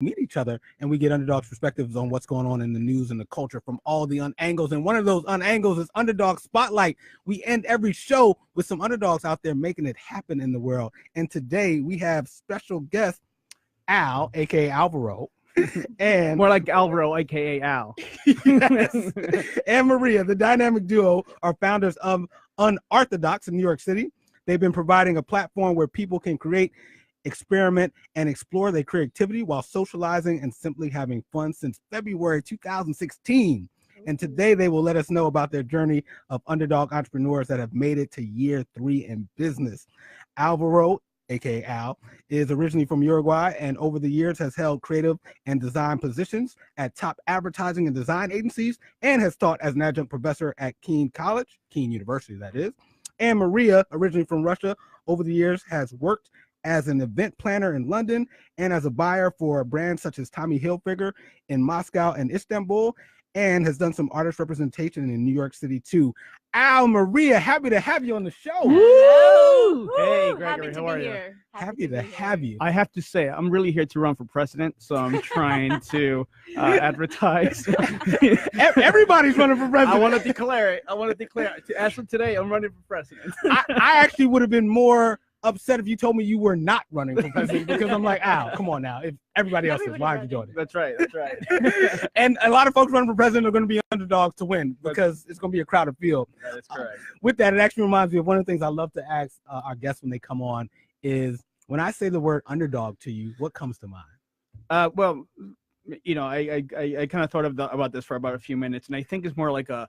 meet each other and we get underdogs perspectives on what's going on in the news and the culture from all the unangles. And one of those unangles is Underdog Spotlight. We end every show with some underdogs out there making it happen in the world. And today we have special guest Al, aka Alvaro, and more like Alvaro, aka Al. Yes. And Maria, the dynamic duo, are founders of Unarthodox in New York City. They've been providing a platform where people can create, experiment, and explore their creativity while socializing and simply having fun since February 2016. And today they will let us know about their journey of underdog entrepreneurs that have made it to year 3 in business. Alvaro, aka Al, is originally from Uruguay and over the years has held creative and design positions at top advertising and design agencies and has taught as an adjunct professor at Keene University, that is. And Maria, originally from Russia, over the years has worked as an event planner in London and as a buyer for brands such as Tommy Hilfiger in Moscow and Istanbul, and has done some artist representation in New York City too. Al, Maria, happy to have you on the show. Woo! Hey, Gregory, how are you? Happy to have you. I have to say, I'm really here to run for president, so I'm trying to advertise. Everybody's running for president. I want to declare it. As of today, I'm running for president. I actually would have been more upset if you told me you were not running for president, because I'm like, Al, come on now. If everybody else is, why are you doing it? That's right. And a lot of folks running for president are going to be underdogs to win because it's going to be a crowded field. That is correct. With that, it actually reminds me of one of the things I love to ask our guests when they come on is, when I say the word underdog to you, what comes to mind? Well, you know, I kind of thought about this for about a few minutes, and I think it's more like a,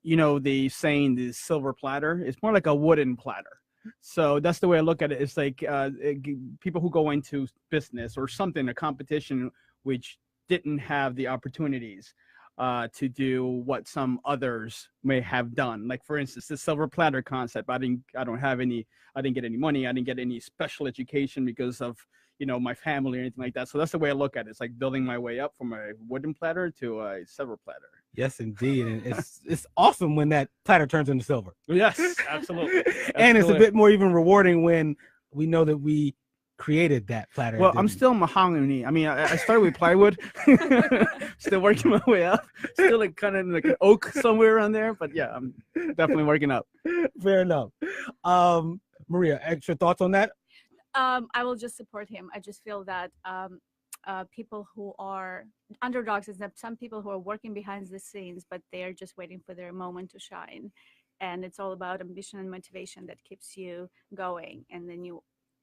you know, the saying, the silver platter. It's more like a wooden platter. So that's the way I look at it. It's like people who go into business or something, a competition, which didn't have the opportunities to do what some others may have done. Like, for instance, the silver platter concept. I didn't get any money. I didn't get any special education because of, you know, my family or anything like that. So that's the way I look at it. It's like building my way up from a wooden platter to a silver platter. Yes, indeed. And it's awesome when that platter turns into silver. Yes, absolutely. And it's a bit more even rewarding when we know that we created that platter. Well, I'm still mahogany. I mean, I started with plywood, still working my way up, still like kind of like an oak somewhere around there. But yeah, I'm definitely working up. Fair enough. Maria, extra thoughts on that? I will just support him. I just feel that people who are underdogs is that some people who are working behind the scenes, but they're just waiting for their moment to shine. And it's all about ambition and motivation that keeps you going. And then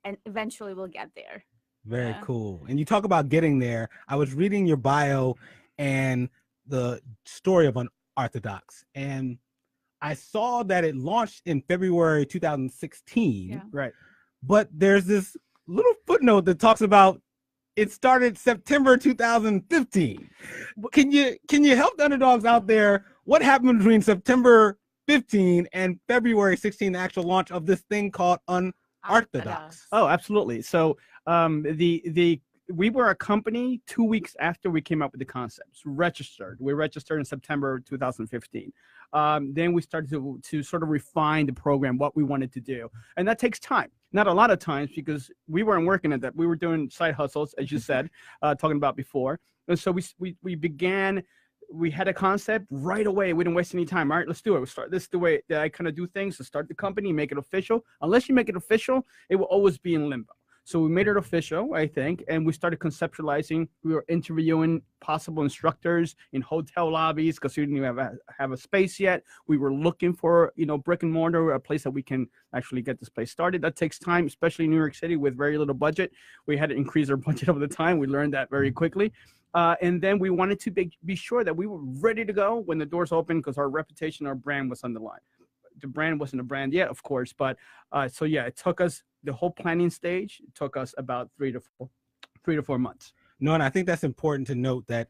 and eventually we'll get there. Very cool. And you talk about getting there. I was reading your bio and the story of Unarthodox, and I saw that it launched in February 2016. Yeah. Right. But there's this little footnote that talks about it started September 2015. Can you help the underdogs out there? What happened between September 15 and February 16, the actual launch of this thing called Unarthodox? Oh, absolutely. So we were a company 2 weeks after we came up with the concepts. We registered in September 2015. Then we started to sort of refine the program, what we wanted to do. And that takes time. Not a lot of times, because we weren't working at that. We were doing side hustles, as you said, talking about before. And so we had a concept right away. We didn't waste any time. All right, let's do it. We'll start. This is the way that I kind of do things, to start the company, make it official. Unless you make it official, it will always be in limbo. So we made it official, I think, and we started conceptualizing. We were interviewing possible instructors in hotel lobbies because we didn't even have a space yet. We were looking for, you know, brick and mortar, a place that we can actually get this place started. That takes time, especially in New York City with very little budget. We had to increase our budget over the time. We learned that very quickly. And then we wanted to be sure that we were ready to go when the doors opened, because our reputation, our brand was on the line. The brand wasn't a brand yet, of course, but so yeah, it took us, the whole planning stage, it took us about 3 to 4 months. No, and I think that's important to note, that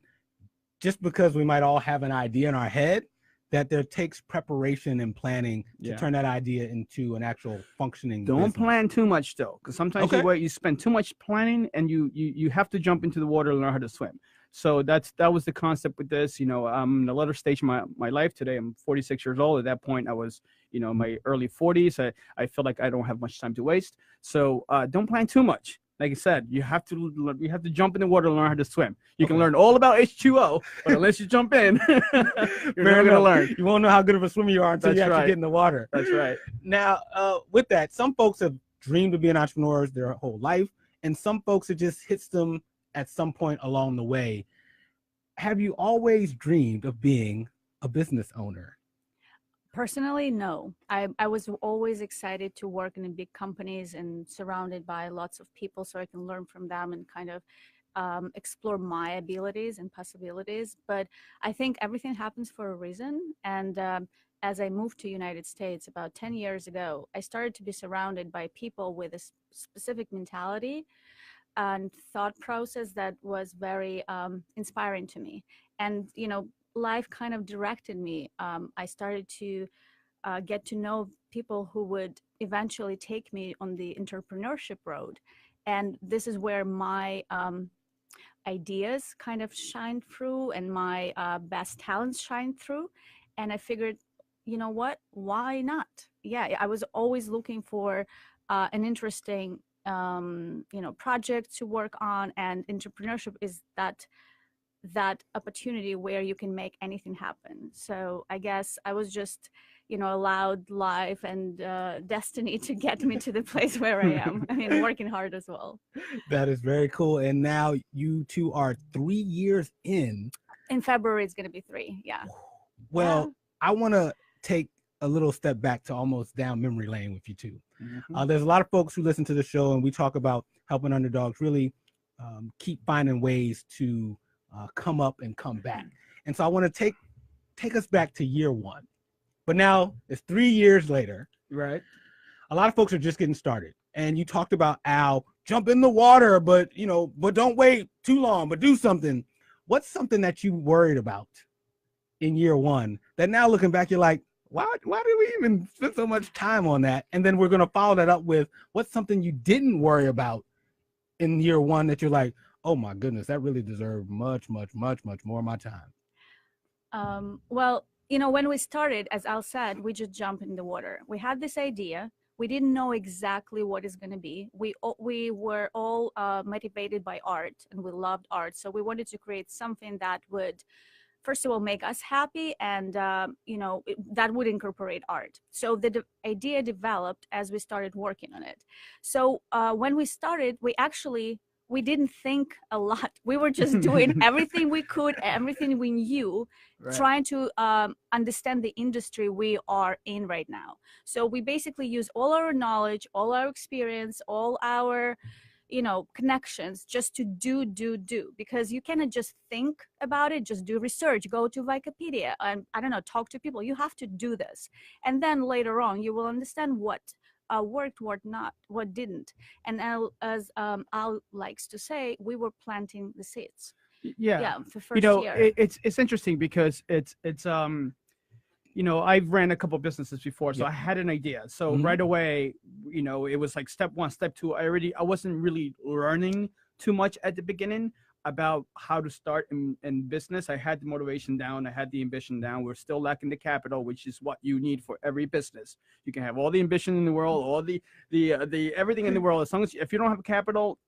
just because we might all have an idea in our head, that there takes preparation and planning to turn that idea into an actual functioning Don't business. plan too much though, because sometimes you spend too much planning and you have to jump into the water and learn how to swim. So that was the concept with this. You know, I'm in the latter stage of my life today. I'm 46 years old. At that point, I was, in my early 40s. I feel like I don't have much time to waste. So don't plan too much. like I said, you have to jump in the water to learn how to swim. You can learn all about H2O, but unless you jump in, you're never gonna learn. You won't know how good of a swimmer you are until you actually get in the water. That's right. Now, with that, some folks have dreamed of being entrepreneurs their whole life, and some folks it just hits them at some point along the way. Have you always dreamed of being a business owner? Personally, no. I was always excited to work in big companies and surrounded by lots of people so I can learn from them and kind of explore my abilities and possibilities. But I think everything happens for a reason. And as I moved to United States about 10 years ago, I started to be surrounded by people with a specific mentality and thought process that was very inspiring to me. And, you know, life kind of directed me. I started to get to know people who would eventually take me on the entrepreneurship road. And this is where my ideas kind of shine through and my best talents shine through. And I figured, you know what, why not? Yeah, I was always looking for an interesting, project to work on, and entrepreneurship is that opportunity where you can make anything happen. So I guess I was just, allowed life and destiny to get me to the place where I am. I mean, working hard as well. That is very cool. And now you two are 3 years in. In February, it's going to be 3. Yeah. Well, I want to take a little step back to almost down memory lane with you two. Mm-hmm. There's a lot of folks who listen to the show, and we talk about helping underdogs really keep finding ways to come up and come back. And so I want to take us back to year 1. But now it's 3 years later. Right. A lot of folks are just getting started. And you talked about, Al, jump in the water, but don't wait too long, but do something. What's something that you worried about in year 1 that now looking back, you're like, why did we even spend so much time on that? And then we're going to follow that up with what's something you didn't worry about in year 1 that you're like, oh my goodness, that really deserved much, much, much, much more of my time. Well, when we started, as Al said, we just jumped in the water. We had this idea. We didn't know exactly what it's going to be. We were all motivated by art, and we loved art. So we wanted to create something that would, first of all, make us happy, and that would incorporate art. So the idea developed as we started working on it. So when we started, we didn't think a lot. We were just doing everything we could, everything we knew, right, trying to understand the industry we are in right now. So we basically use all our knowledge, all our experience, all our connections just to do, because you cannot just think about it, just do research, go to Wikipedia, and talk to people. You have to do this. And then later on, you will understand what worked, what didn't. And as Al likes to say, we were planting the seeds. Yeah. The first year. It's interesting because it's I've ran a couple businesses before, so I had an idea. So right away, it was like step 1, step 2. I wasn't really learning too much at the beginning about how to start in business. I had the motivation down. I had the ambition down. We're still lacking the capital, which is what you need for every business. You can have all the ambition in the world, all the everything in the world. As long as if you don't have capital,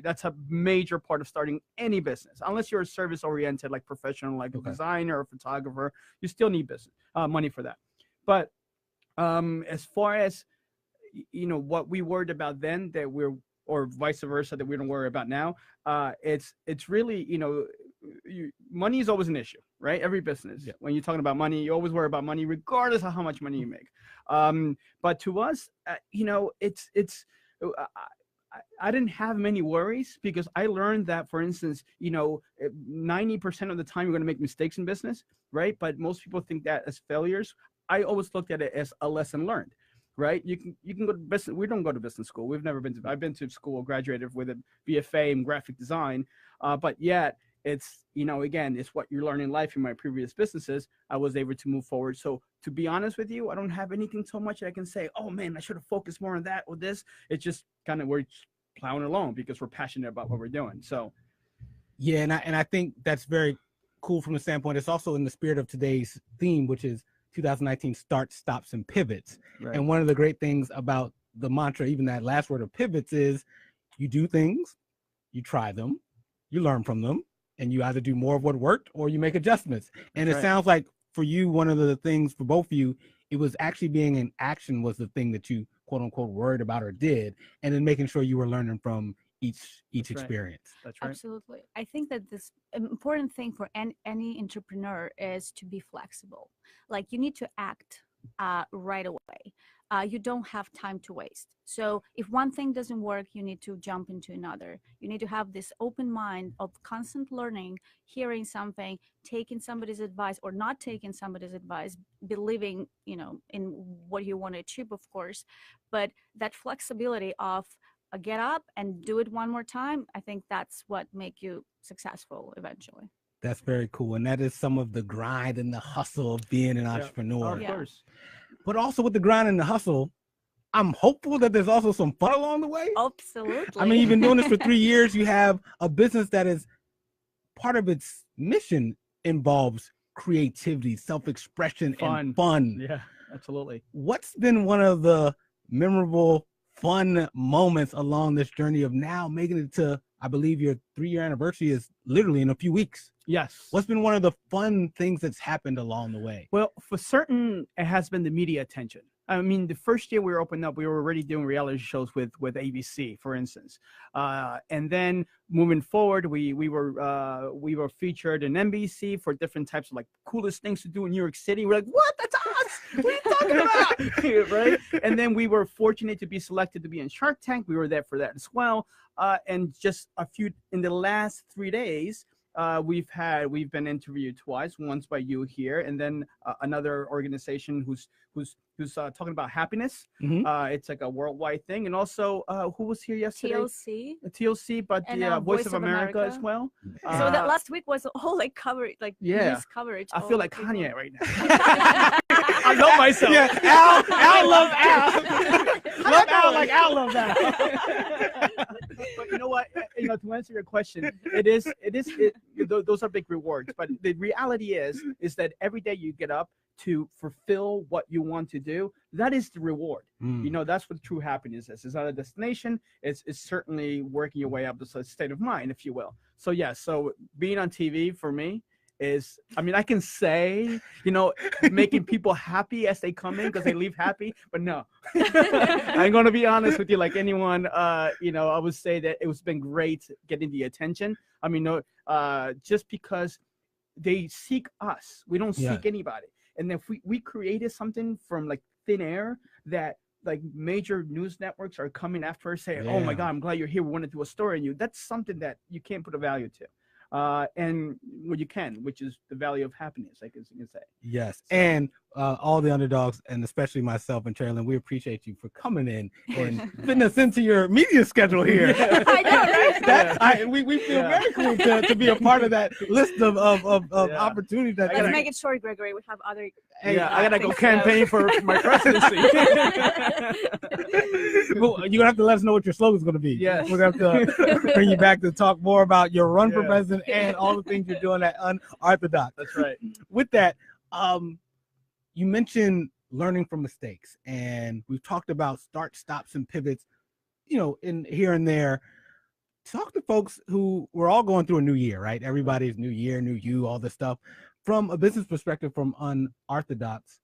that's a major part of starting any business. Unless you're a service oriented, like professional, like a designer or a photographer, you still need business money for that. But as far as what we worried about then, that or vice versa, that we don't worry about now, it's really money is always an issue, right? Every business, when you're talking about money, you always worry about money regardless of how much money you make. But to us, I didn't have many worries, because I learned that, for instance, 90% of the time you're going to make mistakes in business, right? But most people think that as failures. I always looked at it as a lesson learned. Right? You can go to business. We don't go to business school. We've never been to. I've been to school, graduated with a BFA in graphic design, but yet it's again, it's what you learn in life. In my previous businesses, I was able to move forward. So to be honest with you, I don't have anything so much that I can say, oh man, I should have focused more on that or this. It's just kind of we're plowing along because we're passionate about what we're doing. So yeah, and I think that's very cool from the standpoint. It's also in the spirit of today's theme, which is 2019 starts, stops, and pivots. Right. And one of the great things about the mantra, even that last word of pivots, is you do things, you try them, you learn from them, and you either do more of what worked or you make adjustments. And it sounds like for you, one of the things for both of you, it was actually being in action was the thing that you quote unquote worried about or did, and then making sure you were learning from each experience. That's right. Absolutely. I think that this important thing for any entrepreneur is to be flexible. Like you need to act right away. You don't have time to waste. So if one thing doesn't work, you need to jump into another. You need to have this open mind of constant learning, hearing something, taking somebody's advice or not taking somebody's advice, believing, in what you want to achieve, of course. But that flexibility of get up and do it one more time, I think that's what make you successful eventually. That's very cool. And that is some of the grind and the hustle of being an entrepreneur. Of course. But also with the grind and the hustle, I'm hopeful that there's also some fun along the way. Absolutely. I mean, you've been doing this for 3 years. You have a business that is part of its mission involves creativity, self-expression, and fun. Yeah, absolutely. What's been one of the memorable, fun moments along this journey of now making it to, I believe your 3-year anniversary is literally in a few weeks? Yes. What's been one of the fun things that's happened along the way? Well, for certain, it has been the media attention. I mean, the first year we were opened up, we were already doing reality shows with ABC, for instance. And then moving forward, we were featured in NBC for different types of like coolest things to do in New York City. We're like, what? That's us! What are you talking about? Right? And then we were fortunate to be selected to be in Shark Tank. We were there for that as well. And just in the last 3 days, we've been interviewed twice, once by you here, and then another organization who's talking about happiness. It's like a worldwide thing. And also, who was here yesterday? TLC, but the Voice of America as well. So that last week was all like coverage, like news coverage. I feel like Kanye right now. I love myself. Yeah, Al loves Al. Love Al like Al loves Al. But you know what? To answer your question, those are big rewards. But the reality is that every day you get up to fulfill what you want to do, that is the reward. That's what true happiness is. It's not a destination. It's certainly working your way up to a state of mind, if you will. So so being on TV for me is, I mean, I can say, making people happy as they come in because they leave happy, but no. I'm going to be honest with you, like anyone, I would say that it's been great getting the attention. I mean, just because they seek us, we don't seek anybody. And if we created something from like thin air that like major news networks are coming after us saying, oh my God, I'm glad you're here. We want to do a story on you. That's something that you can't put a value to. And what you can, which is the value of happiness, I guess you can say. Yes. And all the underdogs, and especially myself and Chairlyn, we appreciate you for coming in and fitting us into your media schedule here. I know, right? We feel very cool to be a part of that list of opportunities. Let's make it short, Gregory. We have other. I gotta go campaign for my presidency. Well, you're gonna have to let us know what your slogan's gonna be. Yes. We're gonna have to bring you back to talk more about your run for president and all the things you're doing at Unarthodox. That's right. With that, you mentioned learning from mistakes, and we've talked about start, stops, and pivots, in here and there. Talk to folks who we're all going through a new year, right? Everybody's new year, new you, all this stuff. From a business perspective, from Unarthodox,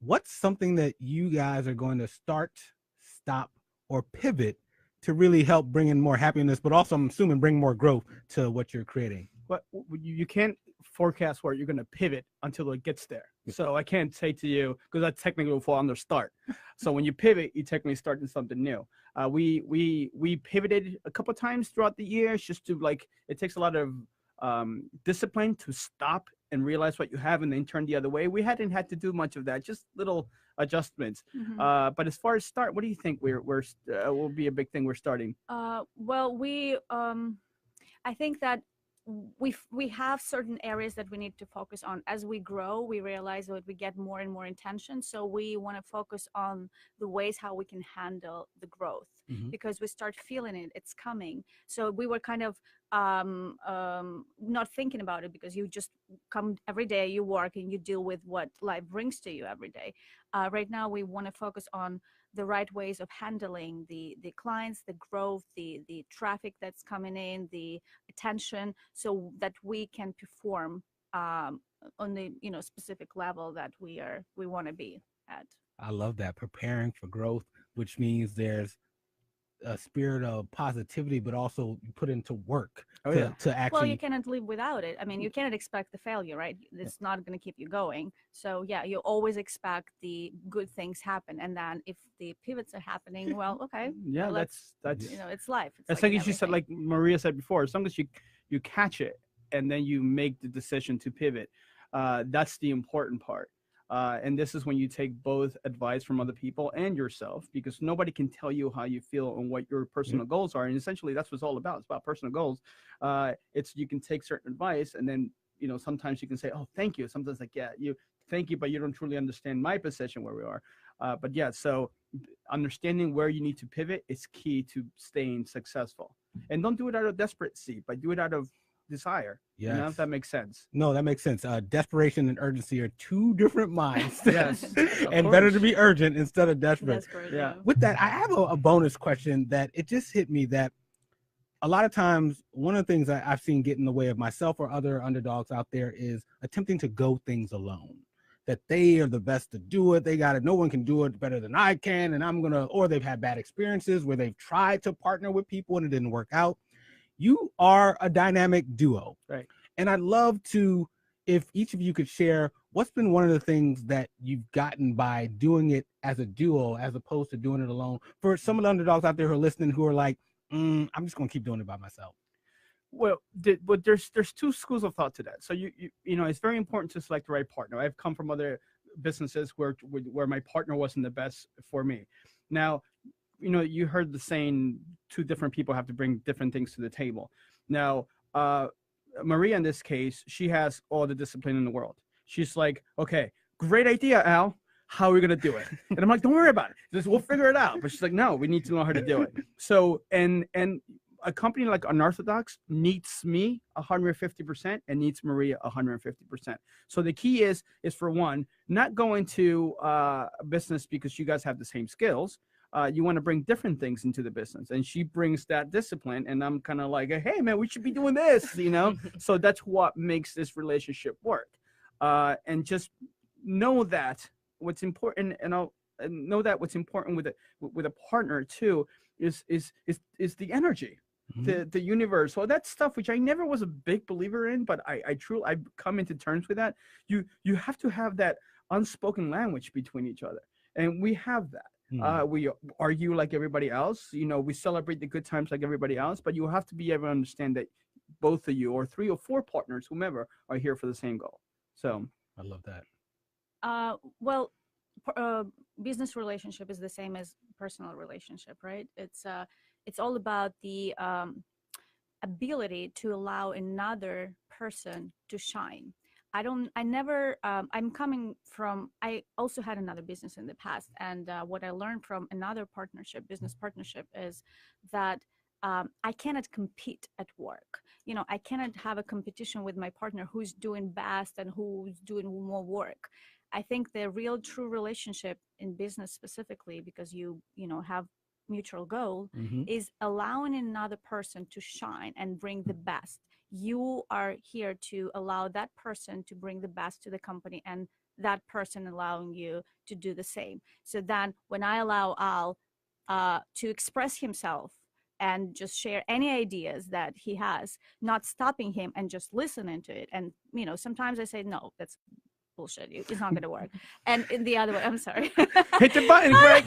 what's something that you guys are going to start, stop, or pivot to really help bring in more happiness, but also, I'm assuming, bring more growth to what you're creating? But you can't forecast where you're going to pivot until it gets there. So I can't say to you, because that technically will fall under start. So when you pivot, you technically start in something new. We pivoted a couple of times throughout the years, just to it takes a lot of discipline to stop and realize what you have and then turn the other way. We hadn't had to do much of that, just little adjustments. But as far as start, what do you think will be a big thing we're starting? Well, I think that we have certain areas that we need to focus on. As we grow, we realize that we get more and more intention, so we want to focus on the ways how we can handle the growth, because we start feeling it's coming. So we were kind of not thinking about it, because you just come every day, you work and you deal with what life brings to you every day. Right now we want to focus on the right ways of handling the clients, the growth, the traffic that's coming in, the attention, so that we can perform on the specific level that we want to be at. I love that. Preparing for growth, which means there's a spirit of positivity, but also you put into work to actually. Well, you cannot live without it. I mean, you cannot expect the failure, right? It's not going to keep you going. So yeah, you always expect the good things happen, and then if the pivots are happening, well, okay. Yeah, well, that's it's life. It's like you said, like Maria said before, as long as you catch it and then you make the decision to pivot, that's the important part. And this is when you take both advice from other people and yourself, because nobody can tell you how you feel and what your personal goals are. And essentially that's what it's all about. It's about personal goals. It's, you can take certain advice and then, sometimes you can say, oh, thank you. Sometimes like, yeah, thank you, but you don't truly understand my position where we are. But yeah, so understanding where you need to pivot is key to staying successful. And don't do it out of desperacy, but do it out of desire. Yeah, if that makes sense. No, that makes sense. Desperation and urgency are two different minds. Yes, and better to be urgent instead of desperate. Yeah. With that, I have a bonus question that it just hit me that a lot of times one of the things I've seen get in the way of myself or other underdogs out there is attempting to go things alone. That they are the best to do it. They got it. No one can do it better than I can. And or they've had bad experiences where they've tried to partner with people and it didn't work out. You are a dynamic duo. Right. And I'd love to, if each of you could share what's been one of the things that you've gotten by doing it as a duo, as opposed to doing it alone, for some of the underdogs out there who are listening, who are like, I'm just going to keep doing it by myself. Well, but there's two schools of thought to that. So you it's very important to select the right partner. I've come from other businesses where my partner wasn't the best for me. Now, you heard the saying, two different people have to bring different things to the table. Now, Maria, in this case, she has all the discipline in the world. She's like, okay, great idea, Al. How are we going to do it? And I'm like, don't worry about it. We'll figure it out. But she's like, no, we need to know how to do it. So, and a company like Unarthodox needs me 150% and needs Maria 150%. So the key is for one, not go into a business because you guys have the same skills. You want to bring different things into the business, and she brings that discipline, and I'm kind of like, hey man, we should be doing this, So that's what makes this relationship work. And just know that what's important, and know that what's important with a partner too is the energy. The universe, all that stuff, which I never was a big believer in, but I've come into terms with that. You have to have that unspoken language between each other, and we have that. We argue like everybody else. We celebrate the good times like everybody else, but you have to be able to understand that both of you, or 3 or 4 partners, whomever, are here for the same goal. So I love that. Well, business relationship is the same as personal relationship, right? It's all about the ability to allow another person to shine. I'm coming from, I also had another business in the past. And what I learned from another business partnership, is that I cannot compete at work. I cannot have a competition with my partner who's doing best and who's doing more work. I think the real true relationship in business specifically, because you have mutual goal, is allowing another person to shine and bring the best. You are here to allow that person to bring the best to the company, and that person allowing you to do the same. So then when I allow Al to express himself and just share any ideas that he has, not stopping him and just listening to it. And, sometimes I say, no, that's bullshit. It's not going to work. And in the other way, I'm sorry. Hit the button, Greg.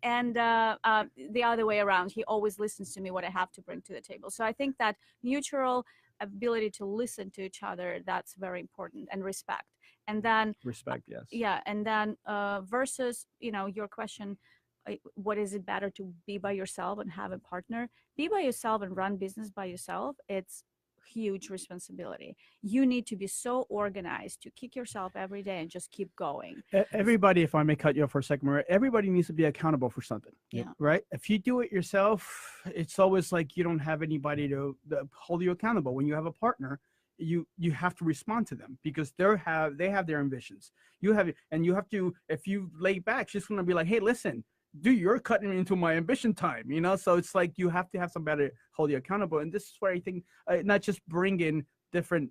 And the other way around, he always listens to me, what I have to bring to the table. So I think that mutual ability to listen to each other, that's very important, and respect. And then respect, yes. Yeah. And then versus, your question, what is it better to be by yourself and have a partner? Be by yourself and run business by yourself. It's huge responsibility. You need to be so organized to kick yourself every day and just keep going. Everybody, if I may cut you off for a second, Maria, everybody needs to be accountable for something. Yeah. Right? If you do it yourself, it's always like you don't have anybody to hold you accountable. When you have a partner, you have to respond to them because they have their ambitions. You have to, if you lay back, she's going to be like, hey, listen, dude, you're cutting into my ambition time, so it's like you have to have somebody to hold you accountable. And this is where I think not just bring in different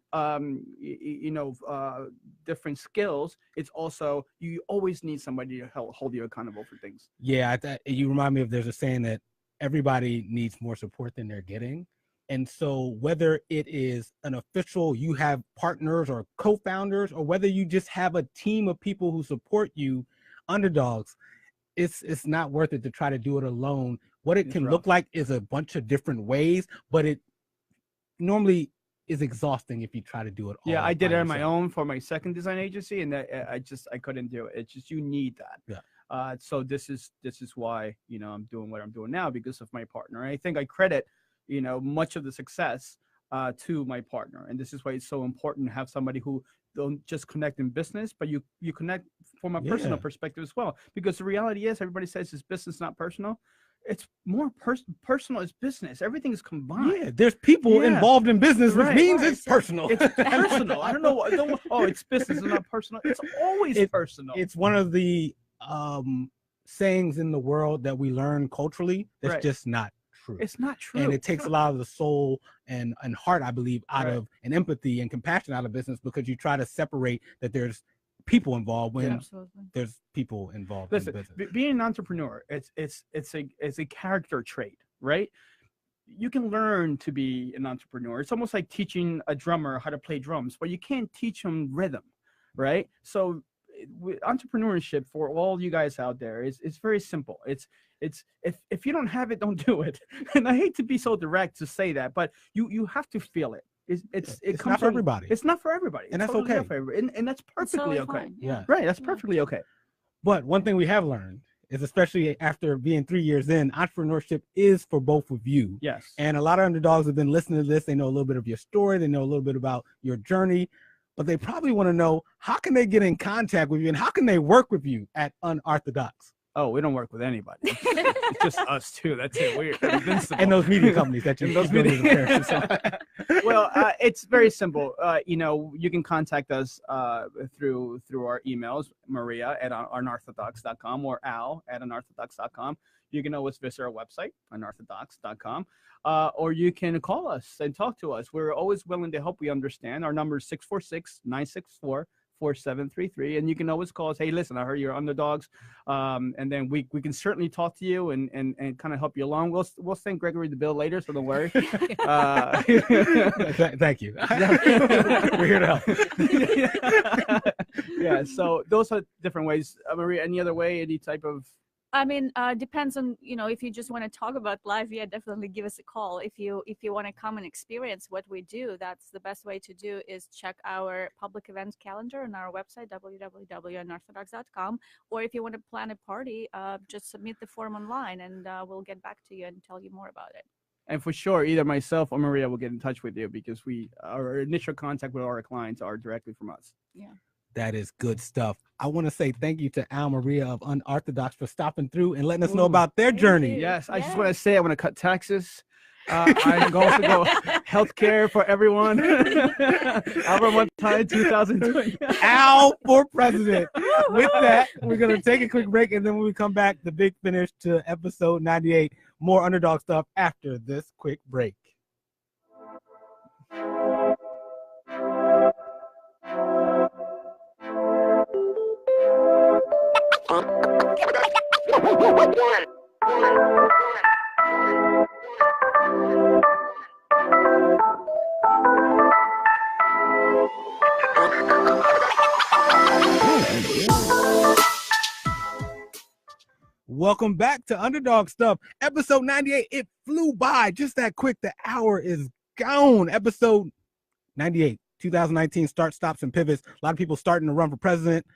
different skills, it's also you always need somebody to hold you accountable for things. Yeah, you remind me of, there's a saying that everybody needs more support than they're getting. And so whether it is an official, you have partners or co-founders, or whether you just have a team of people who support you, underdogs, it's not worth it to try to do it alone. What it can look like is a bunch of different ways, but it normally is exhausting if you try to do it all. Yeah, I did it on my own for my second design agency, and I couldn't do it. It's just, you need that. Yeah. So this is why I'm doing what I'm doing now, because of my partner. And I think I credit much of the success to my partner, and this is why it's so important to have somebody who don't just connect in business, but you connect from a personal perspective as well. Because the reality is, everybody says it's business, not personal. It's more personal as business. Everything is combined. Yeah, there's people involved in business, which means it's personal. It's personal. I don't know. Oh, it's business, it's not personal. It's always personal. It's one of the sayings in the world that we learn culturally that's just not true. It's not true. And it takes a lot of the soul and heart, I believe, out of, and empathy and compassion out of business, because you try to separate that there's people involved when there's people involved. Listen, in business. Being an entrepreneur, it's a character trait, right? You can learn to be an entrepreneur. It's almost like teaching a drummer how to play drums, but you can't teach them rhythm, right? So entrepreneurship, for all you guys out there, is very simple. It's if you don't have it, don't do it. And I hate to be so direct to say that, but you have to feel it. It's not for everybody. It's not for everybody, and that's okay. And that's perfectly okay. Fine. Yeah, right. That's perfectly okay. But one thing we have learned is, especially after being 3 years in, entrepreneurship is for both of you. Yes. And a lot of underdogs have been listening to this. They know a little bit of your story. They know a little bit about your journey, but they probably want to know, how can they get in contact with you and how can they work with you at Unarthodox? Oh, we don't work with anybody. It's just us two. That's it. We're invincible. And those media companies that you those media. Well, it's very simple. You can contact us through our emails, Maria at unarthodox.com or Al at unarthodox.com. You can always visit our website, unarthodox.com, or you can call us and talk to us. We're always willing to help you understand. Our number is 646-964-4733, and you can always call us. Hey, listen, I heard you're underdogs, and then we can certainly talk to you and kind of help you along. We'll send Gregory the bill later, so don't worry. Thank you. We're here to help. Yeah. So those are different ways. Maria, any other way? Any type of? I mean, depends on, if you just want to talk about live, definitely give us a call. If you want to come and experience what we do, that's the best way to do, is check our public events calendar on our website, www.unarthodox.com. Or if you want to plan a party, just submit the form online and we'll get back to you and tell you more about it. And for sure, either myself or Maria will get in touch with you, because our initial contact with our clients are directly from us. Yeah. That is good stuff. I want to say thank you to Al Maria of Unarthodox for stopping through and letting us know about their journey. Yes, I just want to say I want to cut taxes. I'm going to go healthcare for everyone. Albert Montana 2020. Al for president. With that, we're going to take a quick break, and then when we come back, the big finish to episode 98. More Underdog Stuff after this quick break. Welcome back to Underdog Stuff, episode 98. It flew by just that quick. The hour is gone. Episode 98, 2019, start, stops, and pivots. A lot of people starting to run for president.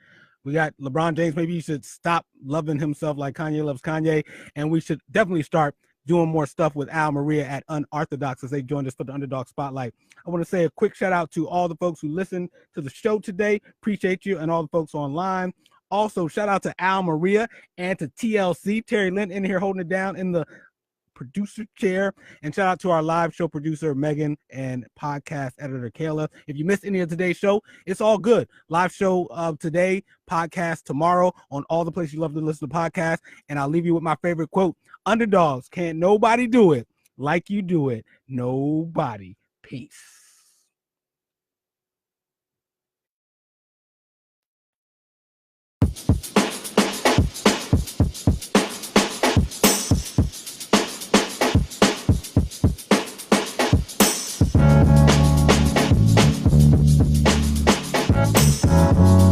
We got LeBron James. Maybe you should stop loving himself like Kanye loves Kanye. And we should definitely start doing more stuff with Al Maria at Unarthodox as they joined us for the Underdog Spotlight. I want to say a quick shout out to all the folks who listened to the show today. Appreciate you, and all the folks online. Also, shout out to Al Maria and to TLC, Terry Lynn, in here holding it down in the producer chair. And shout out to our live show producer, Megan, and podcast editor, Kayla. If you missed any of today's show, it's all good. Live show today, podcast tomorrow on all the places you love to listen to podcasts. And I'll leave you with my favorite quote: underdogs, can't nobody do it like you do it. Nobody. Peace. Thank you.